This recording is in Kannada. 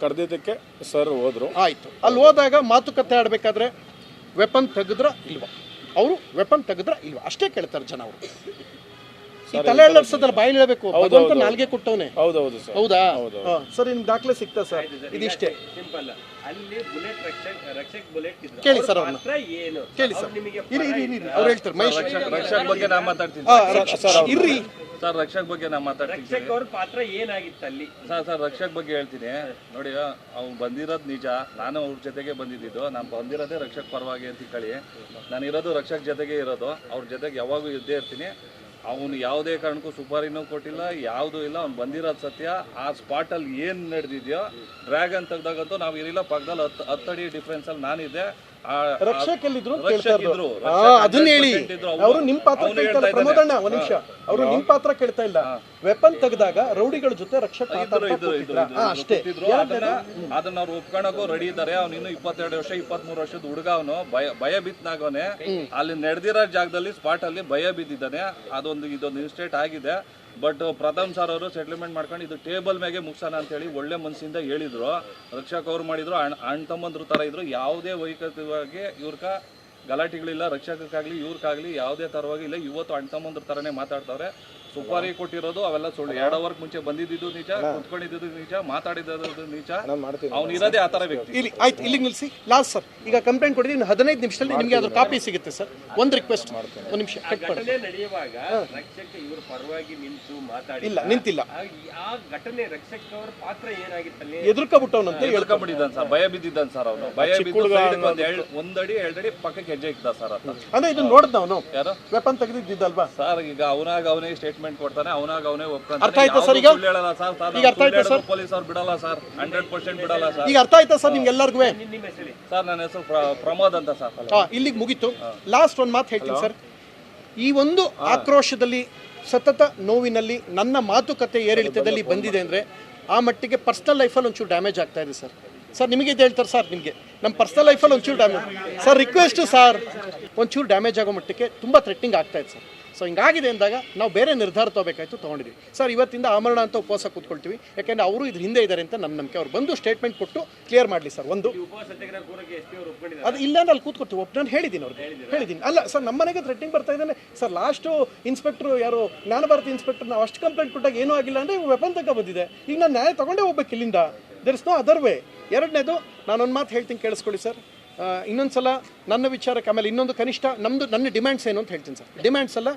ಕರೆದಿದ್ದಕ್ಕೆ ಸರ್ ಹೋದ್ರು. ಆಯಿತು, ಅಲ್ಲಿ ಹೋದಾಗ ಮಾತುಕತೆ ಆಡಬೇಕಾದ್ರೆ ವೆಪನ್ ತೆಗೆದ್ರ ಇಲ್ವಾ, ಅವರು ವೆಪನ್ ತೆಗೆದ್ರ ಇಲ್ವಾ ಅಷ್ಟೇ ಕೇಳ್ತಾರೆ ಜನ. ಅವರು ಈ ತಲೆ ಎಳ್ಳರ್ಸೋದಲ್ಲ, ಬಾಯಿ ಹೇಳಬೇಕು, ಭಗವಂತ ನಾಲ್ಗೆ ಕೊಟ್ಟವನೇ. ಹೌದೌದು ಸರ್. ಹೌದಾ ಸರ್, ನಿಮ್ಗೆ ದಾಖಲೆ ಸಿಗ್ತಾ ಸರ್? ಇದಿಷ್ಟೇ. ಕೇಳಿ ಸರ್ ಅವ್ರನ್ನ, ಕೇಳಿ ಸರ್. ಇರಿ ಅವ್ರು ಹೇಳ್ತಾರೆ. ಮಹೇಶ್ ರಕ್ಷಕ್ ಬಗ್ಗೆ ನಾ ಮಾತಾಡ್ತೀನಿ ಇರ್ರಿ ಸರ್. ರಕ್ಷಕ್ ಬಗ್ಗೆ ನಾ ಮಾತಾಡ್ತೀನಿ. ರಕ್ಷಕ್ ಅವ್ರ ಪಾತ್ರ ಏನಾಗಿತ್ತು ಅಲ್ಲಿ ಸರ್ ರಕ್ಷಕ್ ಬಗ್ಗೆ ಹೇಳ್ತೀನಿ ನೋಡಿ. ಅವ್ನು ಬಂದಿರೋದು ನಿಜ, ನಾನು ಅವ್ರ ಜೊತೆಗೆ ಬಂದಿದ್ದು. ನಾನು ಬಂದಿರೋದೇ ರಕ್ಷಕ್ ಪರವಾಗಿ ಅಂತ ಕಳಿ. ನಾನು ಇರೋದು ರಕ್ಷಕ್ ಜೊತೆಗೆ ಇರೋದು, ಅವ್ರ ಜೊತೆಗೆ ಯಾವಾಗೂ ಇದ್ದೇ ಇರ್ತೀನಿ. ಅವನು ಯಾವುದೇ ಕಾರಣಕ್ಕೂ ಸುಪಾರಿನೂ ಕೊಟ್ಟಿಲ್ಲ, ಯಾವುದೂ ಇಲ್ಲ. ಅವ್ನು ಬಂದಿರೋದು ಸತ್ಯ. ಆ ಸ್ಪಾಟಲ್ಲಿ ಏನು ನಡೆದಿದೆಯೋ, ಡ್ರ್ಯಾಗನ್ ತೆಗ್ದಾಗಂತೂ ನಾವು ಇರಲಿಲ್ಲ, ಪಕ್ಕದಲ್ಲಿ 10 ಅಡಿ ಡಿಫ್ರೆನ್ಸಲ್ಲಿ ನಾನಿದ್ದೆ. ರಕ್ಷಕ್ ಎಲ್ಲಿದ್ರು ಅದನ್ನ ಹೇಳಿ. ಅವರು ನಿಮ್ ಪಾತ್ರ ಕೇಳ್ತಾ ಇಲ್ಲ. ಪ್ರಮೋದಣ್ಣ ಒಂದ್ ನಿಮಿಷ, ಅವರು ನಿಮ್ ಪಾತ್ರ ಕೇಳ್ತಾ ಇಲ್ಲ. ವೆಪನ್ ತೆಗೆದಾಗ ರೌಡಿಗಳ ಜೊತೆ ರಕ್ಷಕ್ ಅಷ್ಟೇ. ಅದನ್ನ ಅವ್ರು ಒಪ್ಕೊಳಕ್ಕೂ ರೆಡಿ ಇದ್ದಾರೆ. ಅವ್ನು ಇನ್ನು 22 ವರ್ಷ 23 ವರ್ಷದ ಹುಡುಗ. ಅವನು ಭಯ ಬಿತ್ತನಾಗವನೆ. ಅಲ್ಲಿ ನಡೆದಿರೋ ಜಾಗದಲ್ಲಿ ಸ್ಪಾಟ್ ಅಲ್ಲಿ ಭಯ ಬಿದ್ದಿದ್ದಾನೆ. ಇದೊಂದು ಇನ್ಸ್ಟೇಟ್ ಆಗಿದೆ. ಬಟ್ ಪ್ರಥಮ್ ಸರ್ ಅವರು ಸೆಟ್ಲ್ಮೆಂಟ್ ಮಾಡ್ಕೊಂಡು ಇದು ಟೇಬಲ್ ಮ್ಯಾಗೆ ಮುಗಿಸೋಣ ಅಂತ ಹೇಳಿ ಒಳ್ಳೆ ಮನಸ್ಸಿಂದ ಹೇಳಿದ್ರು. ರಕ್ಷಕ್ ಅವ್ರು ಮಾಡಿದ್ರು, ಅಣ್ಣ ತಮ್ಮಂದ್ರ ತರ ಇದ್ರು. ಯಾವುದೇ ವೈಯಕ್ತಿಕವಾಗಿ ಇವ್ರಕ ಗಲಾಟೆಗಳಿಲ್ಲ, ರಕ್ಷಕಕ್ಕಾಗ್ಲಿ ಇವ್ರಿಗಾಗ್ಲಿ ಯಾವುದೇ ತರವಾಗಿ ಇಲ್ಲ. ಇವತ್ತು ಅಣ್ಣ ತಮ್ಮಂದ್ರ ತರನೇ ಮಾತಾಡ್ತಾವ್ರೆ. ಸುಪಾರಿ ಕೊಟ್ಟಿರೋದು ಅವೆಲ್ಲ ಸುಳ್ಳು. 2 ಅವರ್ಗೆ ಮುಂಚೆ ಬಂದಿದ್ದು ನಿಜ, ಕುತ್ಕೊಂಡಿದ್ದು ನಿಜ, ಮಾತಾಡಿದ್ದು ನಿಜ. ಅವ್ನು ಇರೋದೇ ಆ ತರ ವ್ಯಕ್ತಿ. ಇಲ್ಲಿ ಆಯ್ತು, ಇಲ್ಲಿಗೆ ನಿಲ್ಲಿಸಿ. ಲಾಸ್ಟ್ ಸರ್, ಈಗ ಕಂಪ್ಲೇಂಟ್ ಕೊಡಿ. 15 ನಿಮಿಷದಲ್ಲಿ ನಿಮಗೆ ಅದ್ರ ಕಾಪಿ ಸಿಗುತ್ತೆ ಸರ್. ಒಂದು ರಿಕ್ವೆಸ್ಟ್, ಒಂದು ನಿಮಿಷ. ಘಟನೆ ನಡೆಯುವಾಗ ರಕ್ಷಕ ಇವ್ರ ಪರವಾಗಿ ನಿಂತು ಮಾತಾಡಿ ಇಲ್ಲ, ನಿಂತಿಲ್ಲ. ಆ ಘಟನೆ ರಕ್ಷಕ ಅವ್ರ ಪಾತ್ರ ಏನಾಗಿತ್ತಲ್ಲಿ? ಎದುರ್ಕೊಬಿಟ್ಟವನಂತ ಹೇಳ್ಕೊಂಡ್ಬಿಟ್ಟಿದ್ದಾನೆ ಸರ್. ಭಯ ಬಿದ್ದಿದ್ದಾನೆ ಸರ್. ಅವನು ಭಯ ಬಿದ್ದು 1 ಅಡಿ 2 ಅಡಿ ಪಕ್ಕಕ್ಕೆ ಹೆಜ್ಜೆ ಇದ್ದ ಸರ್. ಅಂದ್ರೆ ಇದನ್ನ ನೋಡ್ದ ಅವನು ಯಾರು ವೆಪನ್ ತೆಗೆದಿದ್ದಲ್ವಾ ಸರ್? ಈಗ ಅವನೇ ಸ್ಟೇಟ್ಮೆಂಟ್ ಕೊಡ್ತಾನೆ, ಅವನೇ ಒಪ್ಕೊಂತಾನೆ. ಅರ್ಥ ಆಯ್ತಾ ಸರ್? ಈಗ ಹೇಳಲ್ಲ ಸರ್. ಈಗ ಅರ್ಥ ಆಯ್ತಾ ಸರ್? ಪೊಲೀಸ್ ಅವ್ರು ಬಿಡಲ್ಲ ಸರ್, 100% ಬಿಡಲ್ಲ ಸರ್. ಈಗ ಅರ್ಥ ಆಯ್ತಾ ಸರ್ ನಿಮ್ಗೆಲ್ಲರಿಗೂ? ಸರ್ ನನ್ನ ಹೆಸರು ಪ್ರಮೋದ್ ಅಂತ ಸರ್. ಇಲ್ಲಿಗೆ ಮುಗೀತು. ಲಾಸ್ಟ್ ಒಂದು ಮಾತು ಹೇಳ್ತೀನಿ ಸರ್. ಈ ಒಂದು ಆಕ್ರೋಶದಲ್ಲಿ, ಸತತ ನೋವಿನಲ್ಲಿ, ನನ್ನ ಮಾತುಕತೆ ಏರಿಳಿತದಲ್ಲಿ ಬಂದಿದೆ ಅಂದರೆ ಆ ಮಟ್ಟಿಗೆ ಪರ್ಸ್ನಲ್ ಲೈಫಲ್ಲಿ ಒಂಚೂರು ಡ್ಯಾಮೇಜ್ ಆಗ್ತಾ ಇದೆ ಸರ್. ಸರ್ ನಿಮಗೆ ಇದು ಹೇಳ್ತಾರೆ ಸರ್, ನಿಮಗೆ ನಮ್ಮ ಪರ್ಸ್ನಲ್ ಲೈಫಲ್ಲಿ ಒಂಚೂರು ಡ್ಯಾಮೇಜ್ ಸರ್. ರಿಕ್ವೆಸ್ಟು ಸರ್, ಒಂಚೂರು ಡ್ಯಾಮೇಜ್ ಆಗೋ ಮಟ್ಟಿಗೆ ತುಂಬ ಥ್ರೆಟ್ನಿಂಗ್ ಆಗ್ತಾಯಿದೆ ಸರ್. ಸೊ ಹಿಂಗಾಗಿದೆ ಅಂದಾಗ ನಾವು ಬೇರೆ ನಿರ್ಧಾರ ತೊಗೋಬೇಕಾಯ್ತು, ತೊಗೊಂಡಿದ್ವಿ ಸರ್. ಇವತ್ತಿಂದ ಆಮರಣ ಅಂತ ಉಪವಾಸ ಕೂತ್ಕೊಳ್ತೀವಿ. ಯಾಕೆಂದರೆ ಅವರು ಇದ್ರ ಹಿಂದೆ ಇದ್ದಾರೆ ಅಂತ ನನ್ನ ನಂಬಿಕೆ. ಅವ್ರು ಬಂದು ಸ್ಟೇಟ್ಮೆಂಟ್ ಕೊಟ್ಟು ಕ್ಲಿಯರ್ ಮಾಡಲಿ ಸರ್. ಒಂದು ಅದು ಇಲ್ಲ ಅಂದ್ರೆ ಅಲ್ಲಿ ಕೂತ್ಕೊಡ್ತೀವಿ. ನಾನು ಹೇಳಿದ್ದೀನಿ ಅವ್ರಿಗೆ, ಹೇಳಿದ್ದೀನಿ. ಅಲ್ಲ ಸರ್, ನಮ್ಮ ಮನೆಗೆ ಥ್ರೆಟ್ನಿಂಗ್ ಬರ್ತಾ ಇದ್ದಾನೆ ಸರ್. ಲಾಸ್ಟು ಇನ್ಸ್ಪೆಕ್ಟ್ರು ಯಾರು ಜ್ಞಾನಭಾರತಿ ಇನ್ಸ್ಪೆಕ್ಟರ್, ನಾವು ಅಷ್ಟು ಕಂಪ್ಲೇಂಟ್ ಕೊಟ್ಟಾಗ ಏನೂ ಆಗಿಲ್ಲ ಅಂದರೆ ವೆಪನ್ ತನಕ ಬಂದಿದೆ. ಈಗ ನಾನು ನ್ಯಾಯ ತೊಗೊಂಡೇ ಹೋಗ್ಬೇಕು ಇಲ್ಲಿಂದ. There is no other way. ಎರಡನೇದು, ನಾನೊಂದು ಮಾತು ಹೇಳ್ತೀನಿ, ಕೇಳಿಸ್ಕೊಳ್ಳಿ ಸರ್. ಇನ್ನೊಂದು ಸಲ ನನ್ನ ವಿಚಾರಕ್ಕೆ, ಆಮೇಲೆ ಇನ್ನೊಂದು ಕನಿಷ್ಠ ನನ್ನ ಡಿಮ್ಯಾಂಡ್ಸ್ ಏನು ಅಂತ ಹೇಳ್ತೀನಿ ಸರ್. ಡಿಮ್ಯಾಂಡ್ಸ್ ಅಲ್ಲ,